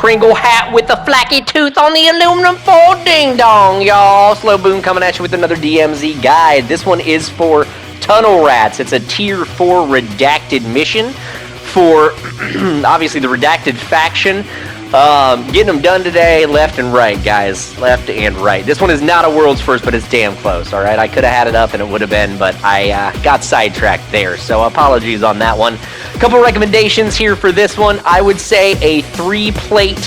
Pringle hat with the flaky tooth on the aluminum foil ding-dong, y'all. Slow Boom coming at you with another DMZ guide. This one is for Tunnel Rats. It's a Tier 4 Redacted mission for, obviously, the Redacted faction. Getting them done today, left and right, guys. Left and right. This one is not a world's first, but it's damn close, all right? I could have had it up and it would have been, but I got sidetracked there, so apologies on that one. A couple recommendations here for this one. I would say a 3-plate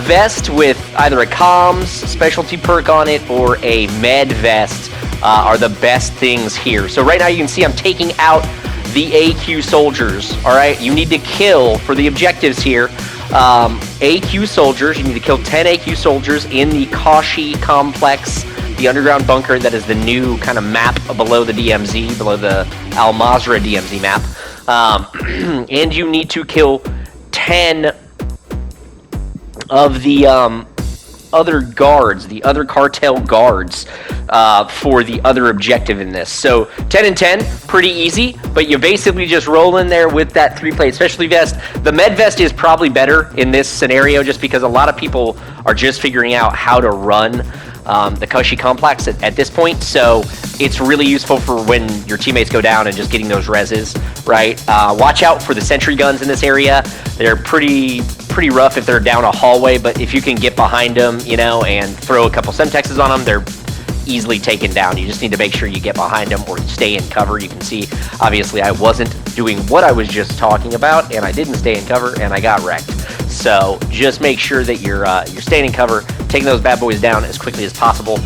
vest with either a comms specialty perk on it or a med vest are the best things here. So right now you can see I'm taking out the AQ soldiers, all right? You need to kill, for the objectives here, AQ soldiers. You need to kill 10 AQ soldiers in the Koschei Complex, the underground bunker that is the new kind of map below the DMZ, below the Al Mazrah DMZ map. And you need to kill 10 of the other guards, the other cartel guards, for the other objective in this. So 10 and 10, pretty easy, but you basically just roll in there with that 3-plate specialty vest. The med vest is probably better in this scenario just because a lot of people are just figuring out how to run the Koschei Complex at this point, so it's really useful for when your teammates go down and just getting those reses, right? Watch out for the sentry guns in this area. They're pretty rough if they're down a hallway, but if you can get behind them, you know, and throw a couple semtexes on them, they're easily taken down. You just need to make sure you get behind them or stay in cover. You can see, obviously, I wasn't doing what I was just talking about, and I didn't stay in cover, and I got wrecked. So just make sure that you're staying in cover, taking those bad boys down as quickly as possible.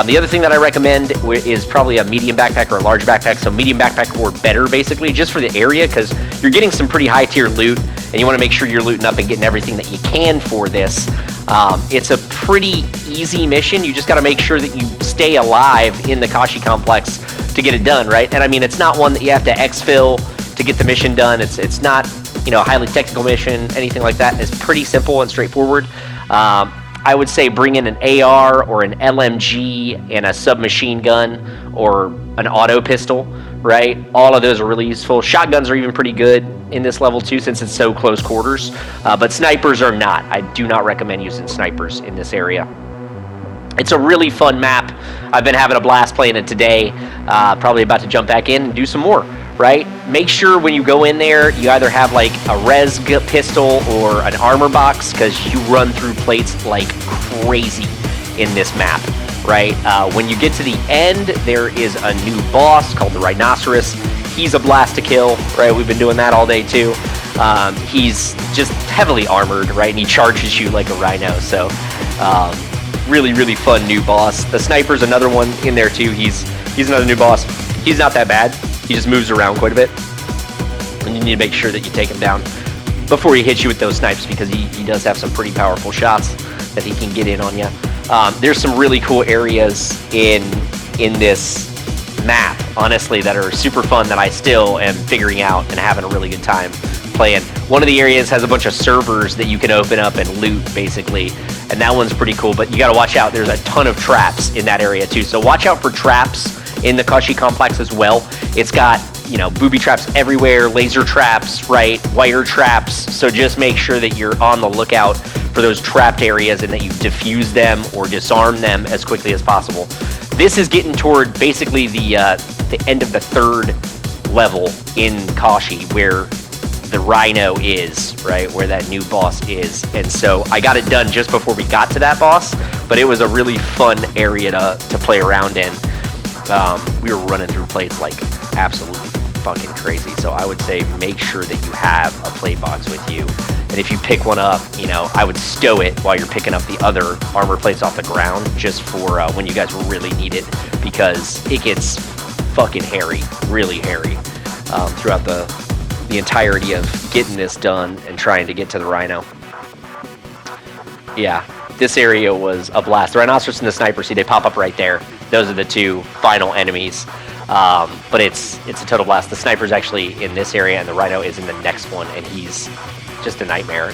The other thing that I recommend is probably a medium backpack or a large backpack. So medium backpack or better, basically, just for the area, because you're getting some pretty high tier loot, and you want to make sure you're looting up and getting everything that you can for this. It's a pretty easy mission. You just got to make sure that you stay alive in the Koschei Complex to get it done, right? And I mean, it's not one that you have to exfil to get the mission done. It's not, you know, a highly technical mission, anything like that. It's pretty simple and straightforward. I would say bring in an AR or an LMG and a submachine gun or an auto pistol, right? All of those are really useful. Shotguns are even pretty good in this level too, since it's so close quarters, but snipers are not. I do not recommend using snipers in this area. It's a really fun map. I've been having a blast playing it today. Probably about to jump back in and do some more, right? Make sure when you go in there, you either have like a res pistol or an armor box, because you run through plates like crazy in this map, right? When you get to the end, there is a new boss called the Rhinoceros. He's a blast to kill, right? We've been doing that all day too. He's just heavily armored, right? And he charges you like a rhino, so really fun new boss. The sniper's another one in there too. He's another new boss. He's not that bad. He just moves around quite a bit, and you need to make sure that you take him down before he hits you with those snipes, because he does have some pretty powerful shots that he can get in on you. There's some really cool areas in this map, honestly, that are super fun that I still am figuring out and having a really good time playing. One of the areas has a bunch of servers that you can open up and loot, basically, and that one's pretty cool, but you got to watch out. There's a ton of traps in that area too, so watch out for traps in the Koschei Complex as well. It's got, you know, booby traps everywhere, laser traps, right, wire traps, so just make sure that you're on the lookout for those trapped areas and that you defuse them or disarm them as quickly as possible. This is getting toward basically the end of the 3rd level in Koschei, where the Rhino is, right, where that new boss is, and so I got it done just before we got to that boss, but it was a really fun area to play around in. We were running through plates like absolutely fucking crazy, so I would say make sure that you have a plate box with you, and if you pick one up, you know, I would stow it while you're picking up the other armor plates off the ground, just for when you guys really need it, because it gets fucking hairy, really hairy, throughout the entirety of getting this done and trying to get to the Rhino. Yeah, this area was a blast. The Rhinoceros and the Sniper, see, they pop up right there. Those are the two final enemies, but it's a total blast. The Sniper's actually in this area, and the Rhino is in the next one, and he's just a nightmare.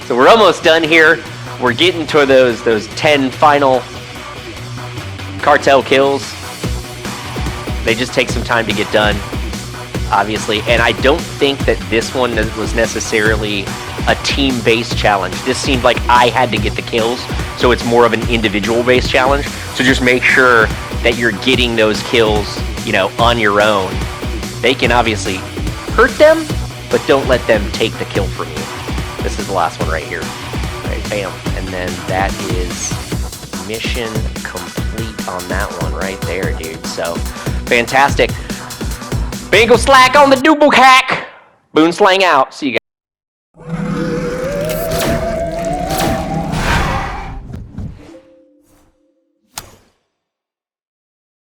So we're almost done here. We're getting to those 10 final Cartel kills. They just take some time to get done. obviously, and I don't think that this one was necessarily a team-based challenge. This seemed like I had to get the kills, so it's more of an individual-based challenge. So just make sure that you're getting those kills, you know, on your own. They can obviously hurt them, but don't let them take the kill from you. This is the last one right here. Right, bam. And then that is mission complete on that one right there, dude. So, fantastic. Bagel Slack on the Duble hack. Boon Slang out. See you guys.